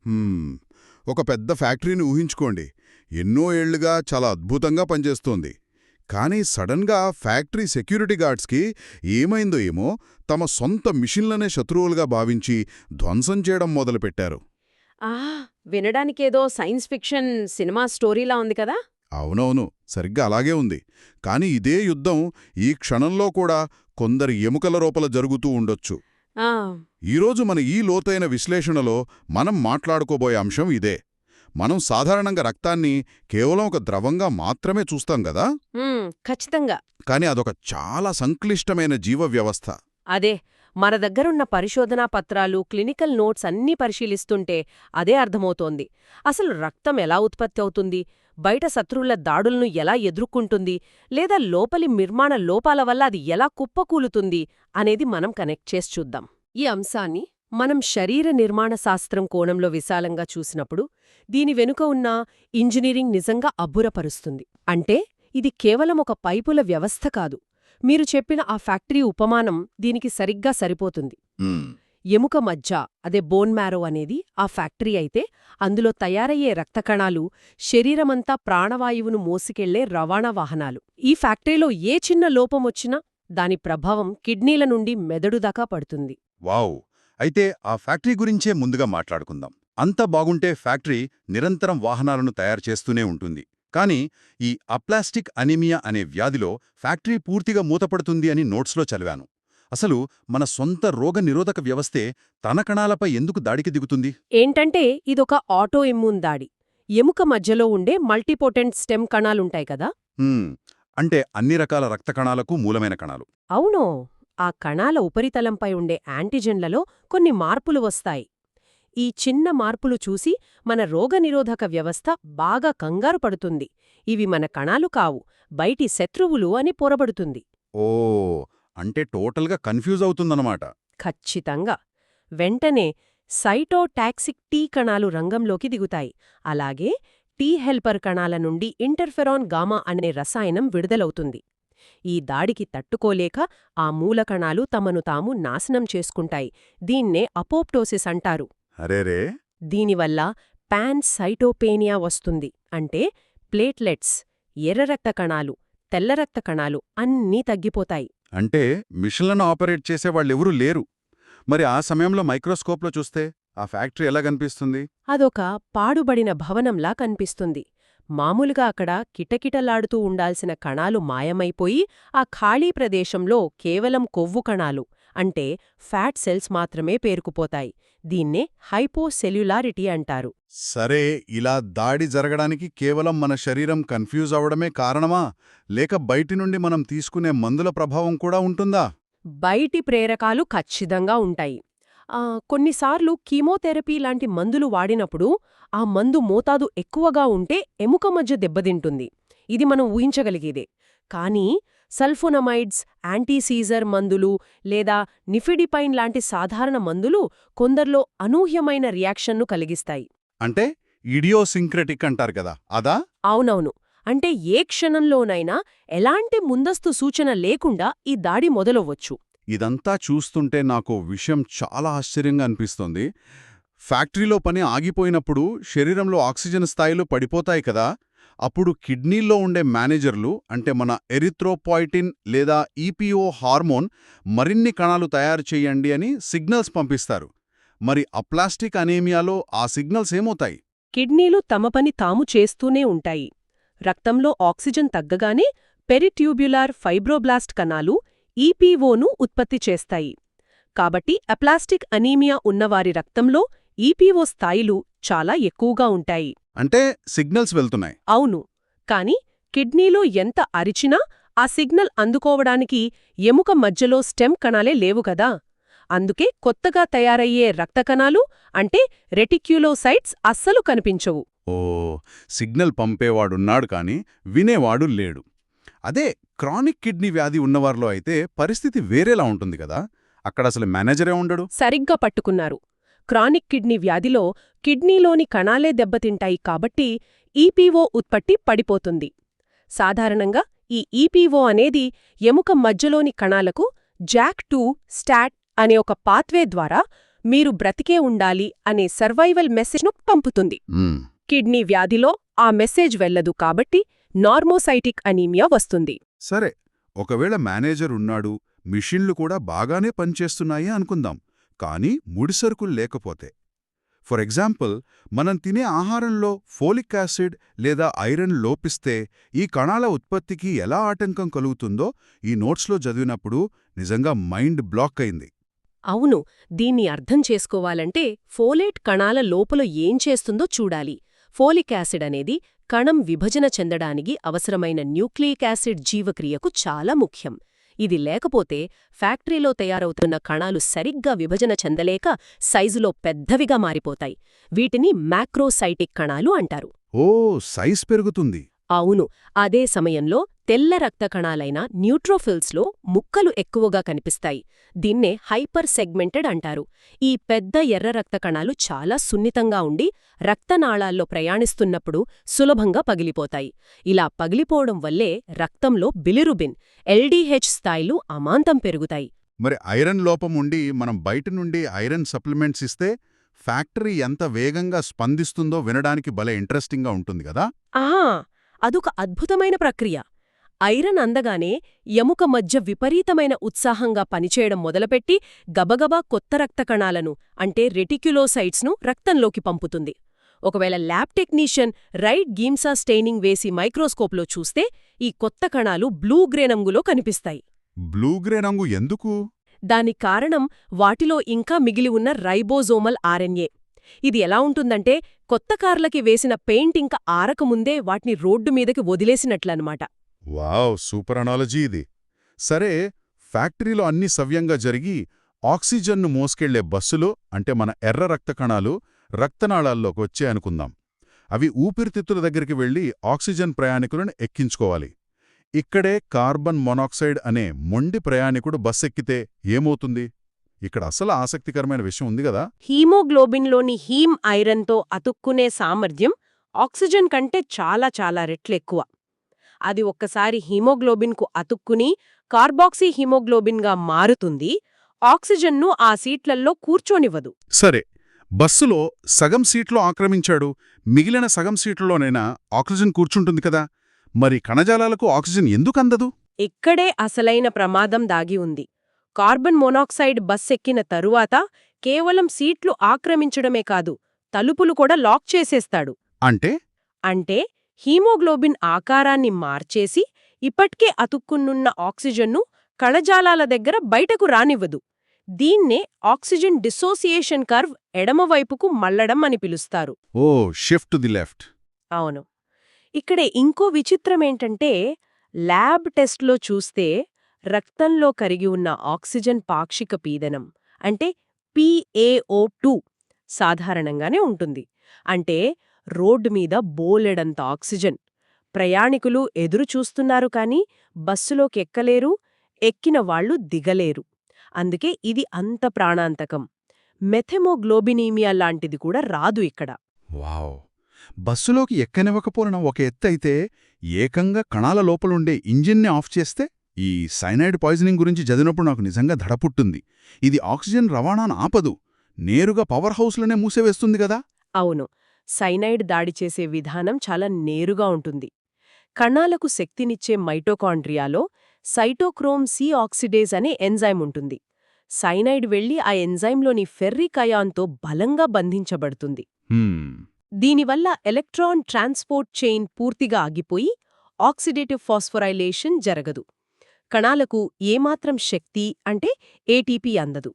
హ్మ్. ఒక పెద్ద ఫ్యాక్టరీని ఊహించుకోండి. ఎన్నో ఏళ్లుగా చాలా అద్భుతంగా పనిచేస్తోంది. కానీ సడన్గా ఫ్యాక్టరీ సెక్యూరిటీ గార్డ్స్కి ఏమైందో ఏమో తమ సొంత మిషన్లనే శత్రువులుగా భావించి ధ్వంసం చేయడం మొదలుపెట్టారు. ఆ వినడానికేదో సైన్స్ ఫిక్షన్ సినిమా స్టోరీలా ఉంది కదా. అవునవును, సరిగ్గా అలాగే ఉంది. కాని ఇదే యుద్ధం ఈ క్షణంలో కూడా కొందరి ఎముకల రూపల జరుగుతూ ఉండొచ్చు. ఆ ఈరోజు మన ఈ లోతైన విశ్లేషణలో మనం మాట్లాడుకోబోయే అంశం ఇదే. మనం సాధారణంగా రక్తాన్ని కేవలం ఒక ద్రవంగా మాత్రమే చూస్తాం గదా. ఖచ్చితంగా. కాని అదొక చాలా సంక్లిష్టమైన జీవ వ్యవస్థ. అదే మన దగ్గరున్న పరిశోధనా పత్రాలు, క్లినికల్ నోట్స్ అన్నీ పరిశీలిస్తుంటే అదే అర్థమవుతోంది. అసలు రక్తం ఎలా ఉత్పత్తి అవుతుంది, బయట శత్రువుల దాడులను ఎలా ఎదుర్కొంటుంది, లేదా లోపలి నిర్మాణ లోపాల వల్ల అది ఎలా కుప్పకూలుతుంది అనేది మనం కనెక్ట్ చేసి చూద్దాం. ఈ అంశాన్ని మనం శరీర నిర్మాణ శాస్త్రం కోణంలో విశాలంగా చూసినప్పుడు దీని వెనుక ఉన్న ఇంజనీరింగ్ నిజంగా అబ్బురపరుస్తుంది. అంటే ఇది కేవలం ఒక పైపుల వ్యవస్థ కాదు. మీరు చెప్పిన ఆ ఫ్యాక్టరీ ఉపమానం దీనికి సరిగ్గా సరిపోతుంది. ఎముక మజ్జ, అదే బోన్ మ్యారో అనేది ఆ ఫ్యాక్టరీ అయితే, అందులో తయారయ్యే రక్తకణాలు శరీరమంతా ప్రాణవాయువును మోసుకెళ్లే రవాణా వాహనాలు. ఈ ఫ్యాక్టరీలో ఏ చిన్న లోపమొచ్చినా దాని ప్రభావం కిడ్నీల నుండి మెదడు దాకా పడుతుంది. వావ్! అయితే ఆ ఫ్యాక్టరీ గురించే ముందుగా మాట్లాడుకుందాం. అంత బాగుంటే ఫ్యాక్టరీ నిరంతరం వాహనాలను తయారు చేస్తూనే ఉంటుంది. కానీ ఈ అప్లాస్టిక్ అనీమియా అనే వ్యాధిలో ఫ్యాక్టరీ పూర్తిగా మూతపడుతుంది అని నోట్స్లో చదివాను. అసలు మన సొంత రోగనిరోధక వ్యవస్థే తన కణాలపై ఎందుకు దాడికి దిగుతుంది? ఏంటంటే ఇదొక ఆటో ఇమ్యూన్ దాడి. ఎముక మధ్యలో ఉండే మల్టీపోటెంట్ స్టెమ్ కణాలుంటాయి కదా. అంటే అన్ని రకాల రక్త కణాలకు మూలమైన కణాలు. అవునో. ఆ కణాల ఉపరితలంపై ఉండే యాంటిజెన్లలో కొన్ని మార్పులు వస్తాయి. ఈ చిన్న మార్పులు చూసి మన రోగనిరోధక వ్యవస్థ బాగా కంగారు పడుతుంది. ఇవి మన కణాలు కావు, బయటి శత్రువులు అని పొరబడుతుంది. ఓ, అంటే టోటల్గా కన్ఫ్యూజ్ అవుతుందన్నమాట. ఖచ్చితంగా. వెంటనే సైటోటాక్సిక్ టీ కణాలు రంగంలోకి దిగుతాయి. అలాగే టీ హెల్పర్ కణాల నుండి ఇంటర్ఫెరాన్ గామా అనే రసాయనం విడుదలవుతుంది. ఈ దాడికి తట్టుకోలేక ఆ మూలకణాలు తమను తాము నాశనం చేసుకుంటాయి. దీన్నే అపోప్టోసిస్ అంటారు. అరేరే! దీనివల్ల పాన్సైటోపేనియా వస్తుంది. అంటే ప్లేట్లెట్స్, ఎర్రరక్త కణాలు, తెల్లరక్త కణాలు అన్నీ తగ్గిపోతాయి. అంటే మిషన్లను ఆపరేట్ చేసేవాళ్ళెవరూ లేరు. మరి ఆ సమయంలో మైక్రోస్కోప్లో చూస్తే ఆ ఫ్యాక్టరీ ఎలా కనిపిస్తుంది? అదొక పాడుబడిన భవనంలా కనిపిస్తుంది. మామూలుగా అక్కడ కిటకిటలాడుతూ ఉండాల్సిన కణాలు మాయమైపోయి ఆ ఖాళీ ప్రదేశంలో కేవలం కొవ్వు కణాలు, అంటే ఫ్యాట్ సెల్స్ మాత్రమే పేరుకుపోతాయి. దీన్నే హైపోసెల్యులారిటీ అంటారు. సరే, ఇలా దాడి జరగడానికి కేవలం మన శరీరం కన్ఫ్యూజ్ అవడమే కారణమా, లేక బయటి నుండి మనం తీసుకునే మందుల ప్రభావం కూడా ఉంటుందా? బయటి ప్రేరకాలు ఖచ్చితంగా ఉంటాయి. కొన్నిసార్లు కీమోథెరపీ లాంటి మందులు వాడినప్పుడు ఆ మందు మోతాదు ఎక్కువగా ఉంటే ఎముక మధ్య దెబ్బతింటుంది. ఇది మనం ఊహించగలిగేదే. కానీ సల్ఫోనమైడ్స్, యాంటీసీజర్ మందులు లేదా నిఫిడిపైన్ లాంటి సాధారణ మందులు కొందర్లో అనూహ్యమైన రియాక్షన్ను కలిగిస్తాయి. అంటే ఇడియోసింక్రెటిక్ అంటారు కదా, అదా? అవునవును. అంటే ఏ క్షణంలోనైనా ఎలాంటి ముందస్తు సూచన లేకుండా ఈ దాడి మొదలవ్వచ్చు. ఇదంతా చూస్తుంటే నాకు విషయం చాలా ఆశ్చర్యంగా అనిపిస్తోంది. ఫ్యాక్టరీలో పని ఆగిపోయినప్పుడు శరీరంలో ఆక్సిజన్ స్థాయిలు పడిపోతాయి కదా. అప్పుడు కిడ్నీల్లో ఉండే మేనేజర్లు, అంటే మన ఎరిథ్రోపాయిటిన్ లేదా ఈపీఓ హార్మోన్, మరిన్ని కణాలు తయారు చేయండి అని సిగ్నల్స్ పంపిస్తారు. మరి అప్లాస్టిక్ అనీమియాలో ఆ సిగ్నల్స్ ఏమవుతాయి? కిడ్నీలు తమ పని తాము చేస్తూనే ఉంటాయి. రక్తంలో ఆక్సిజన్ తగ్గగానే పెరిట్యూబ్యులార్ ఫైబ్రోబ్లాస్ట్ కణాలు ఈపీఓను ఉత్పత్తి చేస్తాయి. కాబట్టి అప్లాస్టిక్ అనీమియా ఉన్నవారి రక్తంలో ఈపీఓ స్థాయిలు చాలా ఎక్కువగా ఉంటాయి. అంటే సిగ్నల్స్ వెళ్తున్నాయి. అవును. కాని కిడ్నీలో ఎంత అరిచినా ఆ సిగ్నల్ అందుకోవడానికి ఎముక మధ్యలో స్టెమ్ కణాలే లేవు కదా. అందుకే కొత్తగా తయారయ్యే రక్తకణాలు, అంటే రెటిక్యులోసైట్స్ అస్సలు కనిపించవు. ఓ, సిగ్నల్ పంపేవాడున్నాడు కాని వినేవాడు లేడు. అదే క్రానిక్ కిడ్నీ వ్యాధి ఉన్నవారిలో అయితే పరిస్థితి వేరేలా ఉంటుంది కదా. అక్కడసలు మేనేజరే ఉండడు. సరిగ్గా పట్టుకున్నారు. క్రానిక్ కిడ్నీ వ్యాధిలో కిడ్నీలోని కణాలే దెబ్బతింటాయి కాబట్టి ఈపీఓ ఉత్పత్తి పడిపోతుంది. సాధారణంగా ఈ ఈపీఓ అనేది ఎముక మధ్యలోని కణాలకు JAK2 STAT అనే ఒక పాత్వే ద్వారా మీరు బ్రతికే ఉండాలి అనే సర్వైవల్ మెసేజ్ను పంపుతుంది. మ్మ్. కిడ్నీ వ్యాధిలో ఆ మెసేజ్ వెళ్లదు కాబట్టి నార్మోసైటిక్ అనీమియా వస్తుంది. సరే, ఒకవేళ మేనేజర్ ఉన్నాడు, మిషన్లు కూడా బాగానే పనిచేస్తున్నాయి అనుకుందాం, కానీ ముడిసరుకులు లేకపోతే. ఫర్ ఎగ్జాంపుల్, మనం తినే ఆహారంలో ఫోలిక్ యాసిడ్ లేదా ఐరన్ లోపిస్తే ఈ కణాల ఉత్పత్తికి ఎలా ఆటంకం కలుగుతుందో ఈ నోట్స్లో చదివినప్పుడు నిజంగా మైండ్ బ్లాక్ అయింది. అవును, దీన్ని అర్థం చేసుకోవాలంటే ఫోలేట్ కణాల లోపల ఏం చేస్తుందో చూడాలి. ఫోలిక్ యాసిడ్ అనేది కణం విభజన చెందడానికి అవసరమైన న్యూక్లియిక్ యాసిడ్ జీవక్రియకు చాలా ముఖ్యం. ఇది లేకపోతే ఫ్యాక్టరీలో తయారవుతున్న కణాలు సరిగ్గా విభజన చెందలేక సైజులో పెద్దవిగా మారిపోతాయి. వీటిని మ్యాక్రోసైటిక్ కణాలు అంటారు. ఓ, సైజ్ పెరుగుతుంది. అవును, అదే సమయంలో తెల్ల రక్త కణాలైన న్యూట్రోఫిల్స్లో ముక్కలు ఎక్కువగా కనిపిస్తాయి. దీన్నే హైపర్ సెగ్మెంటెడ్ అంటారు. ఈ పెద్ద ఎర్ర రక్త కణాలు చాలా సున్నితంగా ఉండి రక్తనాళాల్లో ప్రయాణిస్తున్నప్పుడు సులభంగా పగిలిపోతాయి. ఇలా పగిలిపోవడం వల్లే రక్తంలో బిలిరుబిన్, ఎల్డీహెచ్ స్థాయిలు అమాంతం పెరుగుతాయి. మరి ఐరన్ లోపం ఉండి మనం బయట నుండి ఐరన్ సప్లిమెంట్స్ ఇస్తే ఫ్యాక్టరీ ఎంత వేగంగా స్పందిస్తుందో వినడానికి భలే ఇంట్రెస్టింగ్గా ఉంటుంది కదా. ఆహా, అదొక అద్భుతమైన ప్రక్రియ. ఐరన్ అందగానే ఎముక మధ్య విపరీతమైన ఉత్సాహంగా పనిచేయడం మొదలుపెట్టి గబగబా కొత్త రక్త కణాలను అంటే రెటిక్యులోసైట్స్ను రక్తంలోకి పంపుతుంది. ఒకవేళ ల్యాబ్ టెక్నీషియన్ రైట్ గీమ్సా స్టెయినింగ్ వేసి మైక్రోస్కోప్లో చూస్తే ఈ కొత్త కణాలు బ్లూ గ్రే రంగులో కనిపిస్తాయి. బ్లూ గ్రే రంగు ఎందుకు? దానికి కారణం వాటిలో ఇంకా మిగిలి ఉన్న రైబోజోమల్ ఆర్ఎన్ఏ. ఇది ఎలా ఉంటుందంటే కొత్త కార్లకి వేసిన పెయింట్ ఇంకా ఆరకముందే వాటిని రోడ్డు మీదకి వదిలేసినట్లనమాట. వావ్, సూపర్ అనాలజీ ఇది. సరే, ఫ్యాక్టరీలో అన్నీ సవ్యంగా జరిగి ఆక్సిజన్ను మోసుకెళ్లే బస్సులో అంటే మన ఎర్ర రక్త కణాలు రక్తనాళాల్లోకి వచ్చాయనుకుందాం. అవి ఊపిరితిత్తుల దగ్గరికి వెళ్లి ఆక్సిజన్ ప్రయాణికులను ఎక్కించుకోవాలి. ఇక్కడే కార్బన్ మొనాక్సైడ్ అనే మొండి ప్రయాణికుడు బస్సెక్కితే ఏమవుతుంది? ఇక్కడ అసలు ఆసక్తికరమైన విషయం ఉంది గదా. హీమోగ్లోబిన్లోని హీమ్ ఐరన్తో అతుక్కునే సామర్థ్యం ఆక్సిజన్ కంటే చాలా చాలా రెట్లెక్కువ. అది ఒక్కసారి హీమోగ్లోబిన్కు అతుక్కుని కార్బాక్సీ హీమోగ్లోబిన్గా మారుతుంది. ఆక్సిజన్ను ఆ సీట్లల్లో కూర్చోనివ్వదు. సరే, బస్సులో సగం సీట్లో ఆక్రమించాడు, మిగిలిన సగం సీట్లలోనైనా ఆక్సిజన్ కూర్చుంటుంది కదా. మరి కణజాలాలకు ఆక్సిజన్ ఎందుకు అందదు? ఇక్కడే అసలైన ప్రమాదం దాగి ఉంది. కార్బన్ మోనాక్సైడ్ బస్సెక్కిన తరువాత కేవలం సీట్లు ఆక్రమించడమే కాదు, తలుపులు కూడా లాక్ చేసేస్తాడు. అంటే హీమోగ్లోబిన్ ఆకారాన్ని మార్చేసి ఇప్పటికే అతుక్కునున్న ఆక్సిజన్ను కణజాలాల దగ్గర బయటకు రానివ్వదు. దీన్నే ఆక్సిజన్ డిసోసియేషన్ కర్వ్ ఎడమవైపుకు మళ్లడం అని పిలుస్తారు. ఓ, షిఫ్ట్ టు ది లెఫ్ట్. అవును. ఇక్కడే ఇంకో విచిత్రమేంటంటే ల్యాబ్ టెస్ట్లో చూస్తే రక్తంలో కరిగి ఉన్న ఆక్సిజన్ పాక్షిక పీడనం అంటే PaO2 సాధారణంగానే ఉంటుంది. అంటే రోడ్డు మీద బోలెడంత ఆక్సిజన్. ప్రయాణికులు ఎదురు చూస్తున్నారు కానీ బస్సులోకి ఎక్కలేరు, ఎక్కిన వాళ్లు దిగలేరు. అందుకే ఇది అంత ప్రాణాంతకం. మెథెమోగ్లోబినీమియా లాంటిది కూడా రాదు ఇక్కడ. వావ్, బస్సులోకి ఎక్కనివ్వకపోవడం ఒక ఎత్తైతే ఏకంగా కణాల లోపలుండే ఇంజిన్ని ఆఫ్ చేస్తే? ఈ సైనైడ్ పాయిజనింగ్ గురించి చదివినప్పుడు నాకు నిజంగా దడపుట్టుంది. ఇది ఆక్సిజన్ రవాణాను ఆపదు, నేరుగా పవర్ హౌస్లనే మూసేవేస్తుంది కదా. అవును, సైనైడ్ దాడి చేసే విధానం చాలా నేరుగా ఉంటుంది. కణాలకు శక్తినిచ్చే మైటోకాండ్రియాలో సైటోక్రోమ్ సి ఆక్సిడేజ్ అనే ఎంజైమ్ ఉంటుంది. సైనైడ్ వెళ్లి ఆ ఎంజైమ్లోని ఫెర్రిక్ అయాన్తో బలంగా బంధించబడుతుంది. దీనివల్ల ఎలక్ట్రాన్ ట్రాన్స్పోర్ట్ చైన్ పూర్తిగా ఆగిపోయి ఆక్సిడేటివ్ ఫాస్ఫోరైలేషన్ జరగదు. కణాలకు ఏమాత్రం శక్తి అంటే ఏటీపీ అందదు.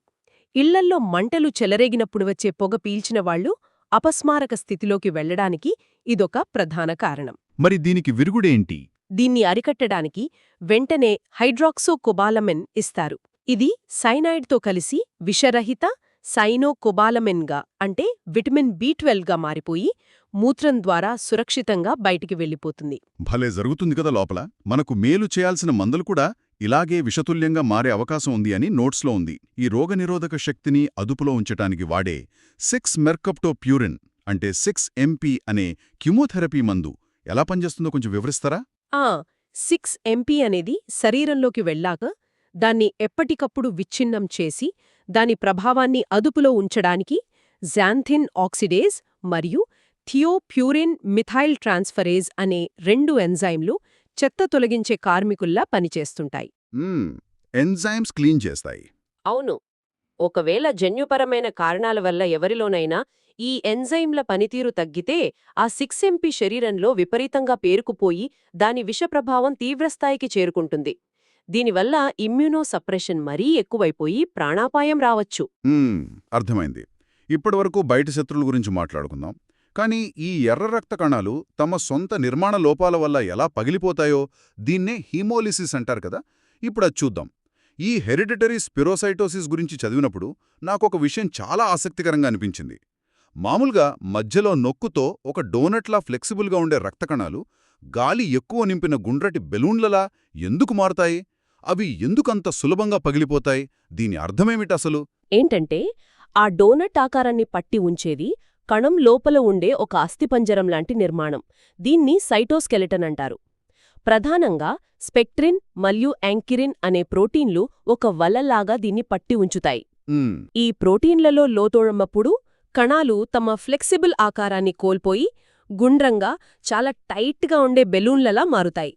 ఇళ్లల్లో మంటలు చెలరేగినప్పుడు వచ్చే పొగ పీల్చిన వాళ్లు అపస్మారక స్థితిలోకి వెళ్లడానికి ఇదొక ప్రధాన కారణం. మరి దీనికి విరుగుడేంటి? దీన్ని అరికట్టడానికి వెంటనే హైడ్రాక్సోకొబాలమిన్ ఇస్తారు. ఇది సైనైడ్తో కలిసి విషరహిత సైనోకొబాలమిన్గా అంటే విటమిన్ B12గా మారిపోయి మూత్రం ద్వారా సురక్షితంగా బయటికి వెళ్ళిపోతుంది. భలే జరుగుతుంది కదా లోపల. మనకు మేలు చేయాల్సిన మందులు కూడా ఇలాగే విషతుల్యంగా మారే అవకాశం ఉంది అని నోట్స్లో ఉంది. ఈ రోగనిరోధక శక్తిని అదుపులో ఉంచటానికి వాడే 6-మెర్కప్టోప్యూరిన్ అంటే 6MP అనే క్యూమోథెరపీ మందు ఎలా పనిచేస్తుందో కొంచెం వివరిస్తారా? 6MP అనేది శరీరంలోకి వెళ్ళాక దాన్ని ఎప్పటికప్పుడు విచ్ఛిన్నం చేసి దాని ప్రభావాన్ని అదుపులో ఉంచడానికి జాంథిన్ ఆక్సిడేజ్ మరియు థియోప్యూరిన్ మిథైల్ ట్రాన్స్ఫరేజ్ అనే 2 ఎంజైమ్లు చెత్త తొలగించే కార్మికుల్లా పనిచేస్తుంటాయి. ఎంజైమ్స్ క్లీన్ చేస్తాయి. అవును. ఒకవేళ జన్యుపరమైన కారణాల వల్ల ఎవరిలోనైనా ఈ ఎంజైమ్ల పనితీరు తగ్గితే ఆ 6MP శరీరంలో విపరీతంగా పేరుకుపోయి దాని విషప్రభావం తీవ్రస్థాయికి చేరుకుంటుంది. దీనివల్ల ఇమ్యూనోసప్రెషన్ మరీ ఎక్కువైపోయి ప్రాణాపాయం రావచ్చు. అర్థమైంది. ఇప్పటివరకు బయటి శత్రువుల గురించి మాట్లాడుకుందాం. కానీ ఈ ఎర్ర రక్త కణాలు తమ సొంత నిర్మాణ లోపాల వల్ల ఎలా పగిలిపోతాయో దీన్నే హీమోలిసిస్ అంటారు కదా. ఇప్పుడు అది చూద్దాం. ఈ హెరిడిటరీ స్పిరోసైటోసిస్ గురించి చదివినప్పుడు నాకొక విషయం చాలా ఆసక్తికరంగా అనిపించింది. మామూలుగా మధ్యలో నొక్కుతో ఒక డోనట్లా ఫ్లెక్సిబుల్గా ఉండే రక్త కణాలు గాలి ఎక్కువ నింపిన గుండ్రటి బెలూన్లలా ఎందుకు మారుతాయి? అవి ఎందుకంత సులభంగా పగిలిపోతాయి? దీని అర్థమేమిటసలు? ఏంటంటే ఆ డోనట్ ఆకారాన్ని పట్టి ఉంచేది కణం లోపల ఉండే ఒక అస్థిపంజరం లాంటి నిర్మాణం. దీన్ని సైటోస్కెలిటన్ అంటారు. ప్రధానంగా స్పెక్ట్రిన్ మరియు యాంకిరిన్ అనే ప్రోటీన్లు ఒక వలలాగా దీన్ని పట్టి ఉంచుతాయి. ఈ ప్రోటీన్లలో లోతోడమ్మప్పుడు కణాలు తమ ఫ్లెక్సిబుల్ ఆకారాన్ని కోల్పోయి గుండ్రంగా చాలా టైట్గా ఉండే బెలూన్లలా మారుతాయి.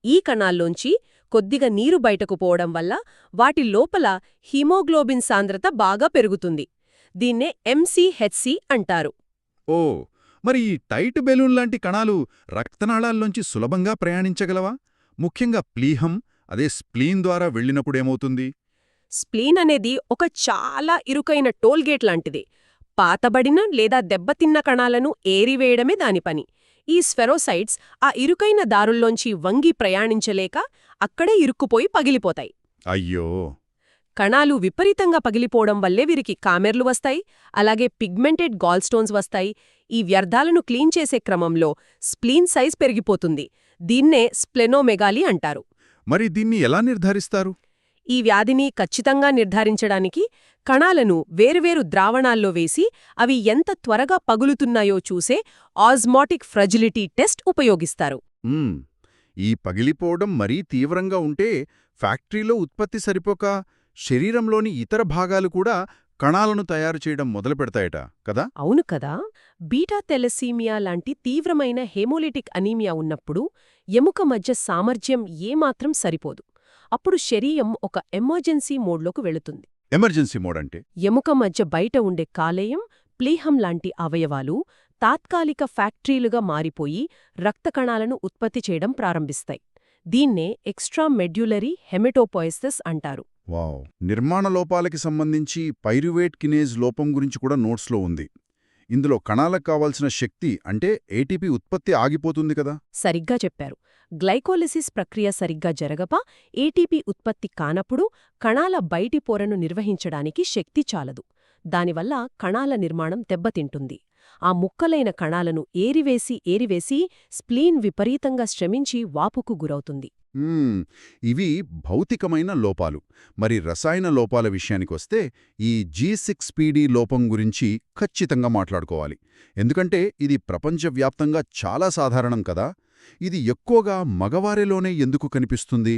ఈ కణాల్లోంచి కొద్దిగా నీరు బయటకు పోవడం వల్ల వాటి లోపల హీమోగ్లోబిన్ సాంద్రత బాగా పెరుగుతుంది. దీన్నే MCHC అంటారు. ఓ, మరి ఈ టైట్ బెలూన్ లాంటి కణాలు రక్తనాళాల్లోంచి సులభంగా ప్రయాణించగలవా? ముఖ్యంగా ప్లీహం, అదే స్ప్లీన్ ద్వారా వెళ్ళినప్పుడేమవుతుంది? స్ప్లీన్ అనేది ఒక చాలా ఇరుకైన టోల్గేట్ లాంటిది. పాతబడిన లేదా దెబ్బతిన్న కణాలను ఏరివేయడమే దాని పని. ఈ స్ఫెరోసైట్స్ ఆ ఇరుకైన దారుల్లోంచి వంగి ప్రయాణించలేక అక్కడే ఇరుక్కుపోయి పగిలిపోతాయి. అయ్యో! కణాలు విపరీతంగా పగిలిపోవడం వల్లే వీరికి కామెర్లు వస్తాయి, అలాగే పిగ్మెంటెడ్ గాల్స్టోన్స్ వస్తాయి. ఈ వ్యర్థాలను క్లీన్ చేసే క్రమంలో స్ప్లీన్ సైజ్ పెరిగిపోతుంది. దీన్నే స్ప్లెనోమెగాలీ అంటారు. మరి దీన్ని ఎలా నిర్ధారిస్తారు? ఈ వ్యాధిని ఖచ్చితంగా నిర్ధారించడానికి కణాలను వేరువేరు ద్రావణాల్లో వేసి అవి ఎంత త్వరగా పగులుతున్నాయో చూసే ఆస్మాటిక్ ఫ్రజిలిటీ టెస్ట్ ఉపయోగిస్తారు. ఈ పగిలిపోవడం మరీ తీవ్రంగా ఉంటే ఫ్యాక్టరీలో ఉత్పత్తి సరిపోక శరీరంలోని ఇతర భాగాలు కూడా కణాలను తయారు చేయడం మొదలుపెడతాయట కదా? అవును కదా. బీటా తెలసీమియా లాంటి తీవ్రమైన హెమోలిటిక్ అనీమియా ఉన్నప్పుడు ఎముక మధ్య సామర్థ్యం ఏమాత్రం సరిపోదు. అప్పుడు శరీరం ఒక ఎమర్జెన్సీ మోడ్లోకి వెళుతుంది. ఎమర్జెన్సీ మోడ్ అంటే? ఎముక మధ్య బయట ఉండే కాలేయం, ప్లీహం లాంటి అవయవాలు తాత్కాలిక ఫ్యాక్టరీలుగా మారిపోయి రక్త కణాలను ఉత్పత్తి చేయడం ప్రారంభిస్తాయి. దీన్నే ఎక్స్ట్రామెడ్యులరీ హెమటోపోయసిస్ అంటారు. వావ్! నిర్మాణ లోపాలకి సంబంధించి పైరువేట్ కినేజ్ లోపం గురించి కూడా నోట్స్లో ఉంది. ఇందులో కణాలకు కావాల్సిన శక్తి అంటే ఏటీపీ ఉత్పత్తి ఆగిపోతుంది కదా? సరిగ్గా చెప్పారు. గ్లైకోలిసిస్ ప్రక్రియ సరిగ్గా జరగప ఏటీపీ ఉత్పత్తి కానప్పుడు కణాల బయటి పొరను నిర్వహించడానికి శక్తి చాలదు. దానివల్ల కణాల నిర్మాణం దెబ్బతింటుంది. ఆ ముక్కలైన కణాలను ఏరివేసి స్ప్లీన్ విపరీతంగా శ్రమించి వాపుకు గురవుతుంది. ఇవి భౌతికమైన లోపాలు. మరి రసాయన లోపాల విషయానికొస్తే ఈ G6PD లోపం గురించి ఖచ్చితంగా మాట్లాడుకోవాలి. ఎందుకంటే ఇది ప్రపంచవ్యాప్తంగా చాలా సాధారణం కదా. ఇది ఎక్కువగా మగవారిలోనే ఎందుకు కనిపిస్తుంది?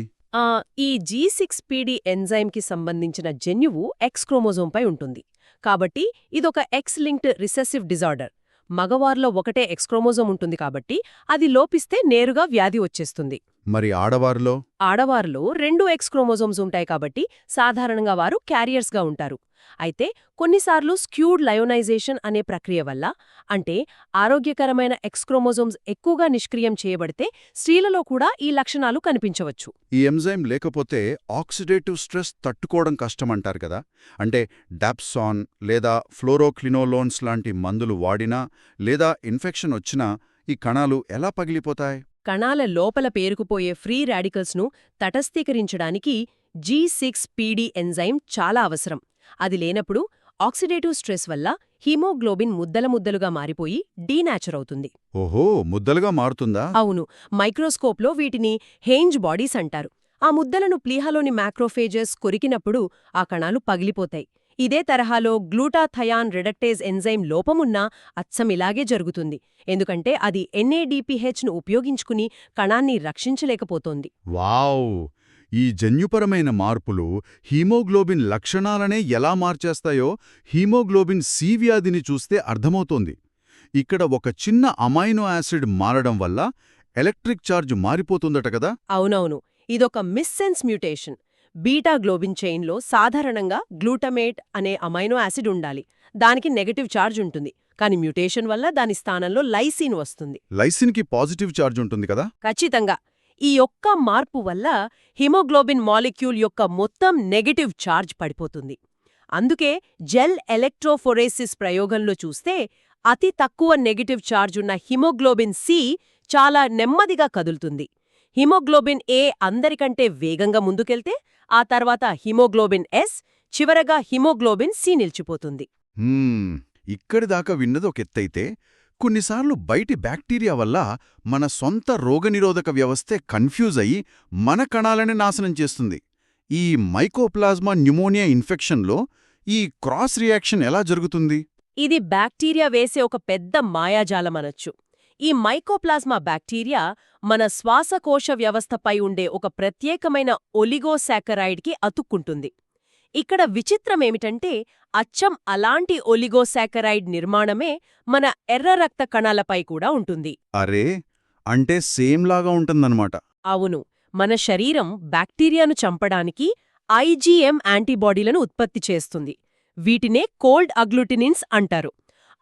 ఈ G6PD ఎంజైమ్కి సంబంధించిన జన్యువు X క్రోమోజోంపై ఉంటుంది. కాబట్టి ఇదొక X లింక్డ్ రిసెసివ్ డిజార్డర్. మగవారిలో ఒకటే X క్రోమోజోం ఉంటుంది కాబట్టి అది లోపిస్తే నేరుగా వ్యాధి వచ్చేస్తుంది. మరి ఆడవారిలో? ఆడవారిలో 2 X క్రోమోజోమ్స్ ఉంటాయి కాబట్టి సాధారణంగా వారు క్యారియర్స్గా ఉంటారు. అయితే కొన్నిసార్లు స్క్యూడ్ లయోనైజేషన్ అనే ప్రక్రియ వల్ల, అంటే ఆరోగ్యకరమైన X క్రోమోజోమ్స్ ఎక్కువగా నిష్క్రియం చేయబడితే స్త్రీలలో కూడా ఈ లక్షణాలు కనిపించవచ్చు. ఈ ఎంజైమ్ లేకపోతే ఆక్సిడేటివ్ స్ట్రెస్ తట్టుకోవడం కష్టమంటారు కదా. అంటే డాప్సాన్ లేదా ఫ్లోరోక్లినోలోన్స్ లాంటి మందులు వాడినా లేదా ఇన్ఫెక్షన్ వచ్చినా ఈ కణాలు ఎలా పగిలిపోతాయి? కణాల లోపల పేరుకుపోయే ఫ్రీ రాడికల్స్ను తటస్థీకరించడానికి G6PD ఎంజైమ్ చాలా అవసరం. అది లేనప్పుడు ఆక్సిడేటివ్ స్ట్రెస్ వల్ల హీమోగ్లోబిన్ ముద్దలుగా మారిపోయి డీనాచర్ అవుతుంది. ఓహో, ముద్దలుగా మారుతుందా? అవును. మైక్రోస్కోప్లో వీటిని హేంజ్ బాడీస్ అంటారు. ఆ ముద్దలను ప్లీహాలోని మ్యాక్రోఫేజెస్ కొరికినప్పుడు ఆ కణాలు పగిలిపోతాయి. ఇదే తరహాలో గ్లూటాథయాన్ రిడక్టేజ్ ఎంజైమ్ లోపమున్నా అచ్చమిలాగే జరుగుతుంది. ఎందుకంటే అది NADPHను ఉపయోగించుకుని కణాన్ని రక్షించలేకపోతోంది. వావ్! ఈ జన్యుపరమైన మార్పులు హీమోగ్లోబిన్ లక్షణాలనే ఎలా మార్చేస్తాయో హీమోగ్లోబిన్ సి వ్యాధిని చూస్తే అర్థమవుతోంది. ఇక్కడ ఒక చిన్న అమైనో యాసిడ్ మారడం వల్ల ఎలక్ట్రిక్ ఛార్జ్ మారిపోతుందట కదా. అవునవును, ఇదొక మిస్సెన్స్ మ్యూటేషన్. బీటా గ్లోబిన్ చైన్లో సాధారణంగా గ్లూటమేట్ అనే అమైనో యాసిడ్ ఉండాలి. దానికి నెగటివ్ ఛార్జ్ ఉంటుంది. కానీ మ్యూటేషన్ వల్ల దాని స్థానంలో లైసిన్ వస్తుంది. లైసిన్కి పాజిటివ్ ఛార్జ్ ఉంటుంది కదా. ఖచ్చితంగా. ఈ ఒక్క మార్పు వల్ల హిమోగ్లోబిన్ మాలిక్యూల్ యొక్క మొత్తం నెగటివ్ ఛార్జ్ పడిపోతుంది. అందుకే జెల్ ఎలక్ట్రోఫోరేసిస్ ప్రయోగంలో చూస్తే అతి తక్కువ నెగటివ్ ఛార్జ్ ఉన్న హిమోగ్లోబిన్ సి చాలా నెమ్మదిగా కదులుతుంది. హిమోగ్లోబిన్ ఏ అందరికంటే వేగంగా ముందుకెళ్తే ఆ తర్వాత హిమోగ్లోబిన్ ఎస్, చివరగా హిమోగ్లోబిన్ సి నిలిచిపోతుంది. ఇక్కడిదాకా విన్నది ఒక ఎత్తైతే, కొన్నిసార్లు బయటి బ్యాక్టీరియా వల్ల మన సొంత రోగనిరోధక వ్యవస్థే కన్ఫ్యూజ్ అయ్యి మన కణాలని నాశనం చేస్తుంది. ఈ మైకోప్లాజ్మా న్యూమోనియా ఇన్ఫెక్షన్లో ఈ క్రాస్ రియాక్షన్ ఎలా జరుగుతుంది? ఇది బ్యాక్టీరియా వేసే ఒక పెద్ద మాయాజాలమనొచ్చు. ఈ మైకోప్లాజ్మా బ్యాక్టీరియా మన శ్వాసకోశ వ్యవస్థపై ఉండే ఒక ప్రత్యేకమైన ఒలిగోసాకరైడ్కి అతుక్కుంటుంది. ఇక్కడ విచిత్రమేమిటంటే అచ్చం అలాంటి ఒలిగోసాకరైడ్ నిర్మాణమే మన ఎర్ర రక్త కణాలపై కూడా ఉంటుంది. అరే, అంటే సేమ్ లాగా ఉంటుందన్నమాట. అవును, మన శరీరం బ్యాక్టీరియాను చంపడానికి ఐజీఎం యాంటీబాడీలను ఉత్పత్తి చేస్తుంది. వీటినే కోల్డ్ అగ్లూటినిన్స్ అంటారు.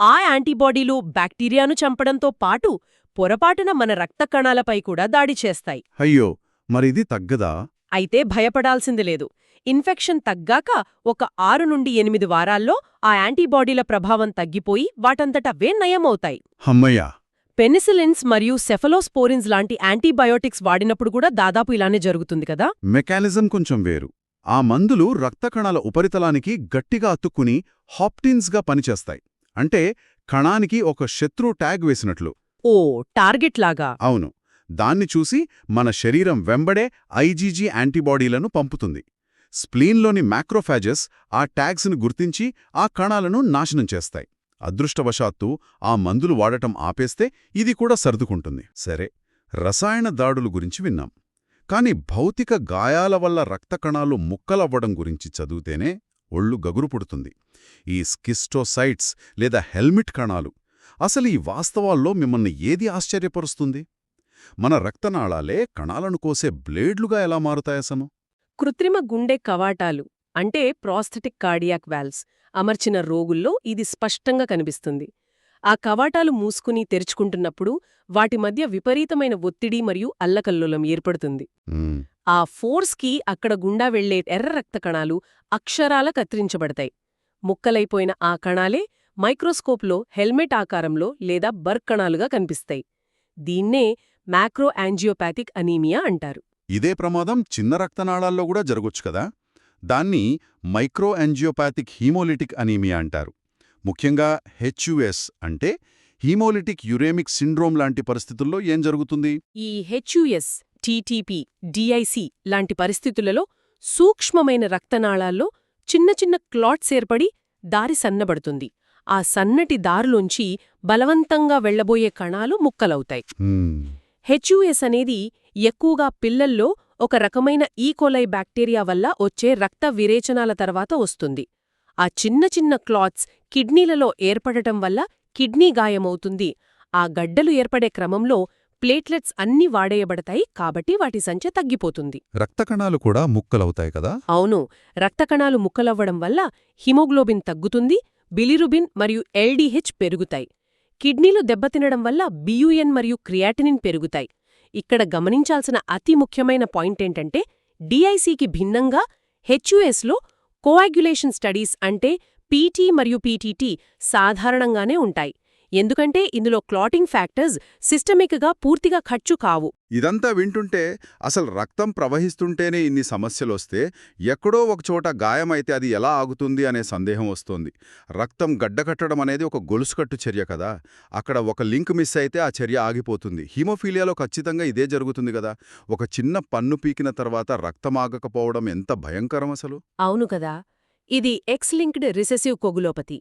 ఆ యాంటీబాడీలు బ్యాక్టీరియాను చంపడంతో పాటు పొరపాటున మన రక్త కణాలపై కూడా దాడి చేస్తాయి. అయ్యో, మరిది తగ్గదా? అయితే భయపడాల్సింది లేదు. ఇన్ఫెక్షన్ తగ్గాక ఒక 6 నుండి 8 వారాల్లో ఆ యాంటీబాడీల ప్రభావం తగ్గిపోయి వాటంతటవే నయమవుతాయి. హమ్మయ్యా! పెనిసిలిన్స్ మరియు సెఫలోస్పోరిన్స్ లాంటి యాంటీబయోటిక్స్ వాడినప్పుడు కూడా దాదాపు ఇలానే జరుగుతుంది కదా. మెకానిజం కొంచెం వేరు. ఆ మందులు రక్తకణాల ఉపరితలానికి గట్టిగా అతుక్కుని హాప్టిన్స్గా పనిచేస్తాయి. అంటే కణానికి ఒక శత్రు ట్యాగ్ వేసినట్లు. ఓ, టార్గెట్ లాగా. అవును. దాన్ని చూసి మన శరీరం వెంబడే ఐజీజీ యాంటీబాడీలను పంపుతుంది. స్ప్లీన్లోని మ్యాక్రోఫాజెస్ ఆ ట్యాగ్స్ను గుర్తించి ఆ కణాలను నాశనం చేస్తాయి. అదృష్టవశాత్తు ఆ మందులు వాడటం ఆపేస్తే ఇది కూడా సర్దుకుంటుంది. సరే, రసాయన దాడులు గురించి విన్నాం. కాని భౌతిక గాయాల వల్ల రక్తకణాలు ముక్కలవ్వడం గురించి చదివితేనే ఒళ్ళు గగురు పుడుతుంది. ఈ స్కిస్టోసైట్స్ లేదా హెల్మిట్ కణాలు, అసలు ఈ వాస్తవాల్లో మిమ్మల్ని ఏది ఆశ్చర్యపరుస్తుంది? మన రక్తనాళాలే కణాలను కోసే బ్లేడ్లుగా ఎలా మారుతాయసను? కృత్రిమ గుండె కవాటాలు అంటే ప్రాస్థెటిక్ కార్డియాక్ వాల్వ్స్ అమర్చిన రోగుల్లో ఇది స్పష్టంగా కనిపిస్తుంది. ఆ కవాటాలు మూసుకుని తెరుచుకుంటున్నప్పుడు వాటి మధ్య విపరీతమైన ఒత్తిడి మరియు అల్లకల్లోలం ఏర్పడుతుంది. ఆ ఫోర్స్కి అక్కడ గుండా వెళ్లే ఎర్ర రక్త కణాలు అక్షరాల కత్తిరించబడతాయి. ముక్కలైపోయిన ఆ కణాలే మైక్రోస్కోప్లో హెల్మెట్ ఆకారంలో లేదా బర్క్ కణాలుగా కనిపిస్తాయి. దీన్నే మ్యాక్రో యాంజియోపాథిక్ అనీమియా అంటారు. ఇదే ప్రమాదం చిన్న రక్తనాళాల్లో కూడా జరగొచ్చు కదా. దాన్ని మైక్రో యాంజియోపాథిక్ హీమోలిటిక్ అనీమియా అంటారు. ముఖ్యంగా హెచ్యుఎస్ అంటే హీమోలిటిక్ యురేమిక్ సిండ్రోమ్ లాంటి పరిస్థితుల్లో ఏం జరుగుతుంది? ఈ హెచ్యుఎస్, టీటీపీ, డిఐసి లాంటి పరిస్థితులలో సూక్ష్మమైన రక్తనాళాల్లో చిన్న చిన్న క్లాట్స్ ఏర్పడి దారి సన్నబడుతుంది. ఆ సన్నటి దారులోంచి బలవంతంగా వెళ్లబోయే కణాలు ముక్కలవుతాయి. హెచ్యుఎస్ అనేది ఎక్కువగా పిల్లల్లో ఒక రకమైన ఈకోలై బ్యాక్టీరియా వల్ల వచ్చే రక్త విరేచనాల తర్వాత వస్తుంది. ఆ చిన్న చిన్న క్లాట్స్ కిడ్నీలలో ఏర్పడటం వల్ల కిడ్నీ గాయమవుతుంది. ఆ గడ్డలు ఏర్పడే క్రమంలో ప్లేట్లెట్స్ అన్నీ వాడేయబడతాయి, కాబట్టి వాటి సంఖ్య తగ్గిపోతుంది. రక్తకణాలు కూడా ముక్కలవుతాయి కదా? అవును, రక్తకణాలు ముక్కలవ్వడం వల్ల హిమోగ్లోబిన్ తగ్గుతుంది, బిలిరుబిన్ మరియు ఎల్డీహెచ్ పెరుగుతాయి. కిడ్నీలు దెబ్బతినడం వల్ల బియుఎన్ మరియు క్రియాటినిన్ పెరుగుతాయి. ఇక్కడ గమనించాల్సిన అతి ముఖ్యమైన పాయింటేంటంటే డిఐసికి భిన్నంగా హెచ్యుఎస్లో కోయాగ్యులేషన్ స్టడీస్ అంటే పీటీ మరియు పీటీటీ సాధారణంగానే ఉంటాయి. ఎందుకంటే ఇందులో క్లాటింగ్ ఫ్యాక్టర్స్ సిస్టమిక్గా పూర్తిగా ఖర్చు కావు. ఇదంతా వింటుంటే అసలు రక్తం ప్రవహిస్తుంటేనే ఇన్ని సమస్యలొస్తే ఎక్కడో ఒకచోట గాయమైతే అది ఎలా ఆగుతుంది అనే సందేహం వస్తోంది. రక్తం గడ్డకట్టడం అనేది ఒక గొలుసుకట్టు చర్య కదా. అక్కడ ఒక లింక్ మిస్ అయితే ఆ చర్య ఆగిపోతుంది. హీమోఫీలియాలో ఖచ్చితంగా ఇదే జరుగుతుంది కదా. ఒక చిన్న పన్ను పీకిన తర్వాత రక్తం ఆగకపోవడం ఎంత భయంకరం అసలు. అవును కదా. ఇది ఎక్స్ లింక్డ్ రిసెసివ్ కొగులోపతి.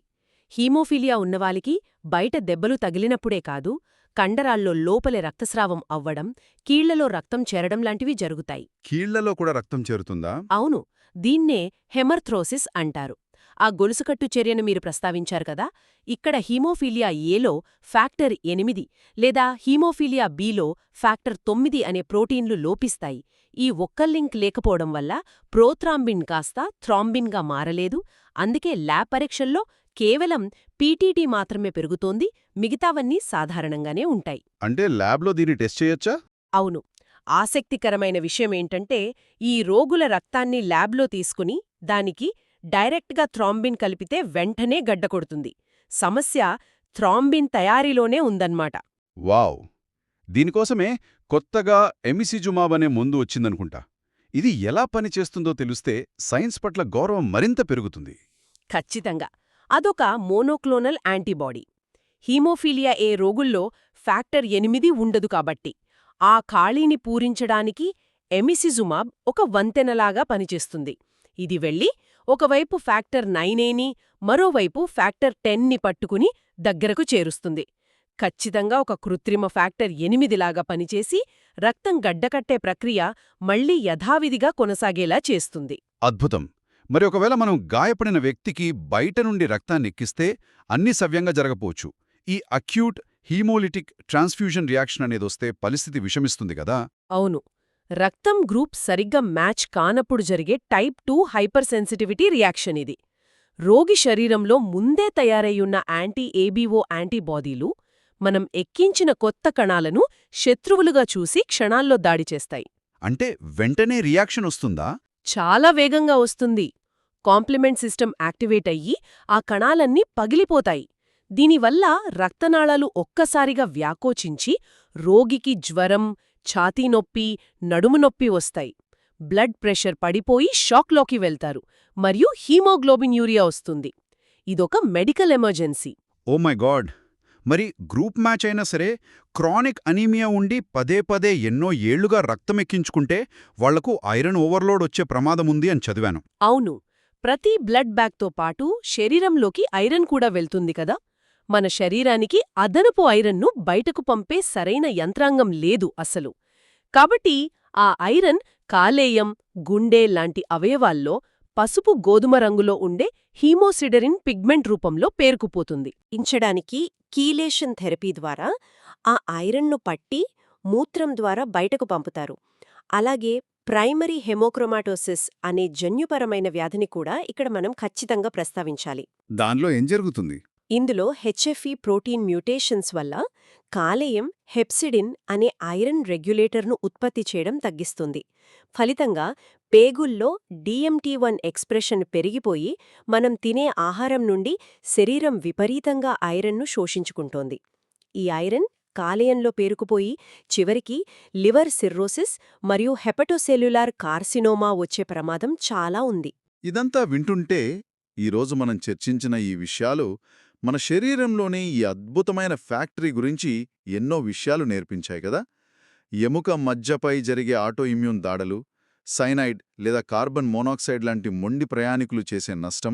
హీమోఫీలియా ఉన్నవాలికి బయట దెబ్బలు తగిలినప్పుడే కాదు, కండరాల్లో లోపలే రక్తస్రావం అవ్వడం, కీళ్లలో రక్తం చేరడం లాంటివి జరుగుతాయి. కీళ్లలో కూడా రక్తం చేరుతుందా? అవును, దీన్నే హెమర్థ్రోసిస్ అంటారు. ఆ గొలుసుకట్టు చర్యను మీరు ప్రస్తావించారు కదా, ఇక్కడ హీమోఫీలియా ఏలో ఫ్యాక్టర్ 8 లేదా హీమోఫీలియా బిలో ఫ్యాక్టర్ 9 అనే ప్రోటీన్లు లోపిస్తాయి. ఈ ఒక్క లింక్ లేకపోవడం వల్ల ప్రోథ్రాంబిన్ కాస్త థ్రాంబిన్గా మారలేదు. అందుకే ల్యాబ్ పరీక్షల్లో కేవలం పీటీటీ మాత్రమే పెరుగుతోంది, మిగతావన్నీ సాధారణంగానే ఉంటాయి. అంటే ల్యాబ్లో దీన్ని టెస్ట్ చేయొచ్చా? అవును. ఆసక్తికరమైన విషయమేంటంటే, ఈ రోగుల రక్తాన్ని ల్యాబ్లో తీసుకుని దానికి డైరెక్ట్గా థ్రాంబిన్ కలిపితే వెంటనే గడ్డకొడుతుంది. సమస్య థ్రాంబిన్ తయారీలోనే ఉందన్నమాట. వావ్! దీనికోసమే కొత్తగా ఎమిసిజుమాబ్ అనే మందు వచ్చిందనుకుంటా. ఇది ఎలా పనిచేస్తుందో తెలిస్తే సైన్స్ పట్ల గౌరవం మరింత పెరుగుతుంది. ఖచ్చితంగా. అదొక మోనోక్లోనల్ యాంటీబాడీ. హీమోఫీలియా ఏ రోగుల్లో ఫ్యాక్టర్ 8 ఉండదు కాబట్టి ఆ ఖాళీని పూరించడానికి ఎమిసిజుమాబ్ ఒక వంతెనలాగా పనిచేస్తుంది. ఇది వెళ్ళి ఒకవైపు ఫ్యాక్టర్ 9ని, మరోవైపు ఫ్యాక్టర్ 10ని పట్టుకుని దగ్గరకు చేరుస్తుంది. ఖచ్చితంగా ఒక కృత్రిమ ఫ్యాక్టర్ 8లాగా పనిచేసి రక్తం గడ్డకట్టే ప్రక్రియ మళ్లీ యథావిధిగా కొనసాగేలా చేస్తుంది. అద్భుతం! మరి ఒకవేళ మనం గాయపడిన వ్యక్తికి బయట నుండి రక్తాన్నెక్కిస్తే అన్నీ సవ్యంగా జరగపోవచ్చు. ఈ అక్యూట్ హీమోలిటిక్ ట్రాన్స్ఫ్యూజన్ రియాక్షన్ అనేదొస్తే పరిస్థితి విషమిస్తుంది కదా? అవును. రక్తం గ్రూప్ సరిగ్గా మ్యాచ్ కానప్పుడు జరిగే టైప్ 2 హైపర్ సెన్సిటివిటీ రియాక్షన్ ఇది. రోగి శరీరంలో ముందే తయారయ్యున్న యాంటీ-ఏబీఓ యాంటీబాడీలు మనం ఎక్కించిన కొత్త కణాలను శత్రువులుగా చూసి క్షణాల్లో దాడి చేస్తాయి. అంటే వెంటనే రియాక్షన్ వస్తుందా? చాలా వేగంగా వస్తుంది. కాంప్లిమెంట్ సిస్టమ్ యాక్టివేట్ అయ్యి ఆ కణాలన్నీ పగిలిపోతాయి. దీనివల్ల రక్తనాళాలు ఒక్కసారిగా వ్యాకోచించి రోగికి జ్వరం, ఛాతీనొప్పి, నడుము నొప్పి వస్తాయి. బ్లడ్ ప్రెషర్ పడిపోయి షాక్లోకి వెళ్తారు మరియు హీమోగ్లోబిన్ యూరియా వస్తుంది. ఇదొక medical emergency. Oh my god! మరి గ్రూప్ మ్యాచ్ అయినా సరే క్రానిక్ అనీమియా ఉండి పదే పదే ఎన్నో ఏళ్లుగా రక్తమెక్కించుకుంటే వాళ్లకు ఐరన్ ఓవర్లోడ్ వచ్చే ప్రమాదముంది అని చదివాను. అవును. ప్రతి బ్లడ్ బ్యాగ్తో పాటు శరీరంలోకి ఐరన్ కూడా వెళ్తుంది కదా. మన శరీరానికి అదనపు ఐరన్ను బయటకు పంపే సరైన యంత్రాంగం లేదు అసలు. కాబట్టి ఆ ఐరన్ కాలేయం, గుండె లాంటి అవయవాల్లో పసుపు గోధుమ రంగులో ఉండే హీమోసిడరిన్ పిగ్మెంట్ రూపంలో పేరుకుపోతుంది. ఇంచడానికి కీలేషన్ థెరపీ ద్వారా ఆ ఐరన్ను పట్టి మూత్రం ద్వారా బయటకు పంపుతారు. అలాగే ప్రైమరీ హెమోక్రోమాటోసిస్ అనే జన్యుపరమైన వ్యాధిని కూడా ఇక్కడ మనం ఖచ్చితంగా ప్రస్తావించాలి. దానిలో ఏం జరుగుతుంది? ఇందులో హెచ్ఎఫ్ఈ ప్రోటీన్ మ్యూటేషన్స్ వల్ల కాలేయం హెప్సిడిన్ అనే ఐరన్ రెగ్యులేటర్ను ఉత్పత్తి చేయడం తగ్గిస్తుంది. ఫలితంగా పేగుల్లో DMT1 ఎక్స్ప్రెషన్ పెరిగిపోయి మనం తినే ఆహారం నుండి శరీరం విపరీతంగా ఐరన్ను శోషించుకుంటోంది. ఈ ఐరన్ కాలేయంలో పేరుకుపోయి చివరికి లివర్ సిర్రోసిస్ మరియు హెపటోసెల్యులార్ కార్సినోమా వచ్చే ప్రమాదం చాలా ఉంది. ఇదంతా వింటుంటే ఈరోజు మనం చర్చించిన ఈ విషయాలు మన శరీరంలోని ఈ అద్భుతమైన ఫ్యాక్టరీ గురించి ఎన్నో విషయాలు నేర్పించాయి కదా. ఎముక మజ్జపై జరిగే ఆటో ఇమ్యూన్ దాడులు, సైనైడ్ లేదా కార్బన్ మోనాక్సైడ్ లాంటి మొండి ప్రయాణికులు చేసే నష్టం,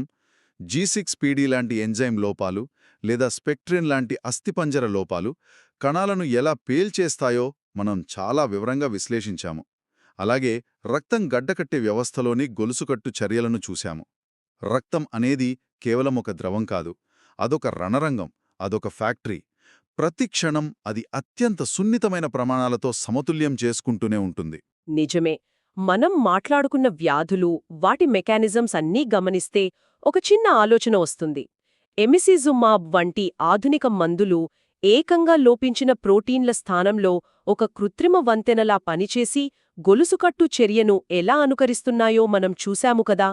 G6PD లాంటి ఎంజైమ్ లోపాలు లేదా స్పెక్ట్రిన్ లాంటి అస్థిపంజర లోపాలు కణాలను ఎలా పేల్చేస్తాయో మనం చాలా వివరంగా విశ్లేషించాము. అలాగే రక్తం గడ్డకట్టే వ్యవస్థలోని గొలుసుకట్టు చర్యలను చూశాము. రక్తం అనేది కేవలం ఒక ద్రవం కాదు, అదొక రణరంగం, అదొక ఫ్యాక్టరీ. ప్రతి క్షణం అది అత్యంత సున్నితమైన ప్రమాణాలతో సమతుల్యం చేసుకుంటూనే ఉంటుంది. నిజమే. మనం మాట్లాడుకున్న వ్యాధులు, వాటి మెకానిజమ్స్ అన్నీ గమనిస్తే ఒక చిన్న ఆలోచన వస్తుంది. ఎమిసిజుమాబ్ వంటి ఆధునిక మందులు ఏకంగా లోపించిన ప్రోటీన్ల స్థానంలో ఒక కృత్రిమ వంతెనలా పనిచేసి గొలుసుకట్టు చర్యను ఎలా అనుకరిస్తున్నాయో మనం చూశాము కదా.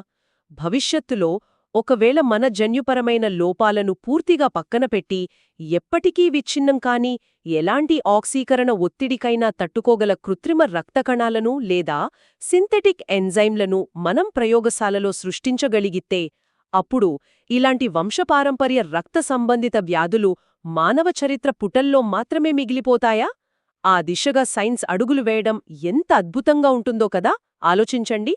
భవిష్యత్తులో ఒకవేళ మన జన్యుపరమైన లోపాలను పూర్తిగా పక్కనపెట్టి ఎప్పటికీ విచ్ఛిన్నం కాని ఎలాంటి ఆక్సీకరణ ఒత్తిడికైనా తట్టుకోగల కృత్రిమ రక్తకణాలను లేదా సింథెటిక్ ఎంజైమ్లను మనం ప్రయోగశాలలో సృష్టించగలిగితే అప్పుడు ఇలాంటి వంశపారంపర్య రక్త సంబంధిత వ్యాధులు మానవ చరిత్ర పుటల్లో మాత్రమే మిగిలిపోతాయా? ఆ దిశగా సైన్స్ అడుగులు వేయడం ఎంత అద్భుతంగా ఉంటుందో కదా. ఆలోచించండి.